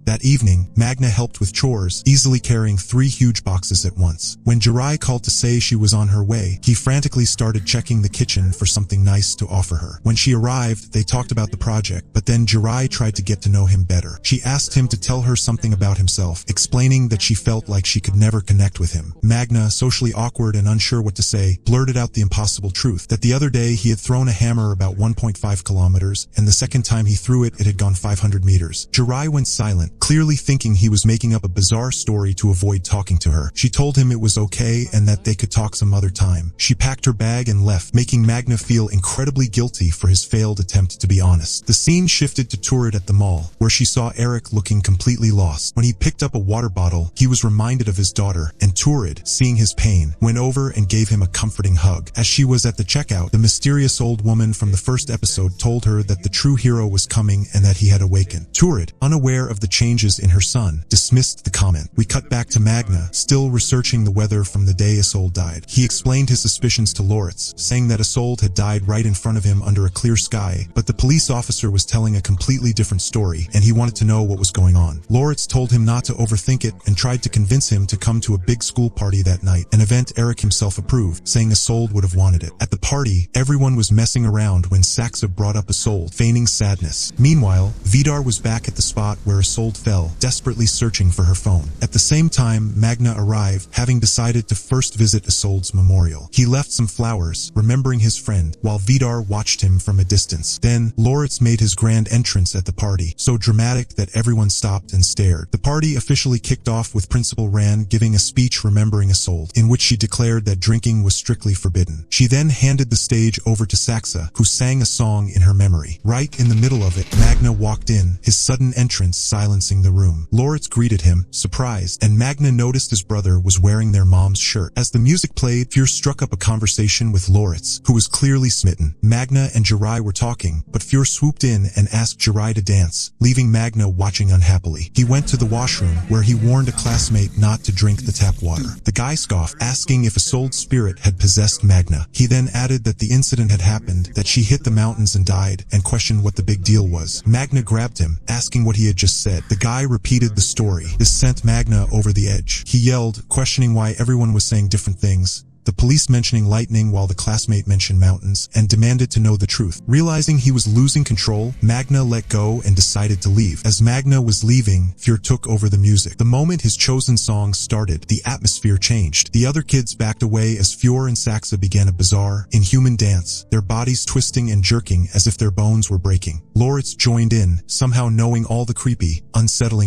That evening, Magna helped with chores, easily carrying 3 huge boxes at once. When Jirai called to say she was on her way, he frantically started checking the kitchen for something nice to offer her. When she arrived, they talked about the project, but then Jirai tried to get to know him better. She asked him to tell her something about himself, explaining that she felt like she could never connect with him. Magna, socially awkward and unsure what to say, blurted out the impossible truth, that the other day he had thrown a hammer about 1.5 kilometers, and the second time he threw it, it had gone 500 meters. Jirai went silent, clearly thinking he was making up a bizarre story to avoid talking to her. She told him it was okay and that they could talk some other time. She packed her bag and left, making Magna feel incredibly guilty for his failed attempt to be honest. The scene shifted to Turid at the mall, where she saw Eric looking completely lost. When he picked up a water bottle, he was reminded of his daughter, and Turid, seeing his pain, went over and gave him a comforting hug. As she was at the checkout, the mysterious old woman from the first episode told her that the true hero was coming and that he had awakened. Turid, unaware of the changes in her son, dismissed the comment. We cut back to Magna, still researching the weather from the day Isolde died. He explained his suspicions to Loritz, saying that Isolde had died right in front of him under a clear sky, but the police officer was telling a completely different story, and he wanted to know what was going on. Loritz told him not to overthink it and tried to convince him to come to a big school party that night, an event Eric himself approved, saying Isolde would have wanted it. At the party, everyone was messing around when Saxa brought up Isolde, feigning sadness. Meanwhile, Vidar was back at the spot where Isolde fell, desperately searching for her phone. At the same time, Magna arrived, having decided to first visit Isolde's memorial. He left some flowers, remembering his friend, while Vidar watched him from a distance. Then, Loritz made his grand entrance at the party, so dramatic that everyone stopped and stared. The party officially kicked off with Principal Rand giving a speech remembering Isolde, in which she declared that drinking was strictly forbidden. She then handed the stage over to Saxa, who sang a song in her memory. Right in the middle of it, Magna walked in, his sudden entrance silencing the room. Loritz greeted him, surprised, and Magna noticed his brother was wearing their mom's shirt. As the music played, Fear struck up a conversation with Loritz, who was clearly smitten. Magna and Jirai were talking, but Fear swooped in and asked Jirai to dance, leaving Magna watching unhappily. He went to the washroom, where he warned a classmate not to drink the tap water. The guy scoffed, asking if Isolde's spirit had possessed Magna. He then added that the incident had happened, that she hit the mountains and died, and questioned what the big deal was. Magna grabbed him, asking what he had just said. The guy repeated the story. This sent Magna over the edge. He yelled, questioning why everyone was saying different things. The police mentioning lightning while the classmate mentioned mountains, and demanded to know the truth. Realizing he was losing control, Magna let go and decided to leave. As Magna was leaving, Fear took over the music. The moment his chosen song started, the atmosphere changed. The other kids backed away as Fear and Saxa began a bizarre, inhuman dance, their bodies twisting and jerking as if their bones were breaking. Loritz joined in, somehow knowing all the creepy, unsettling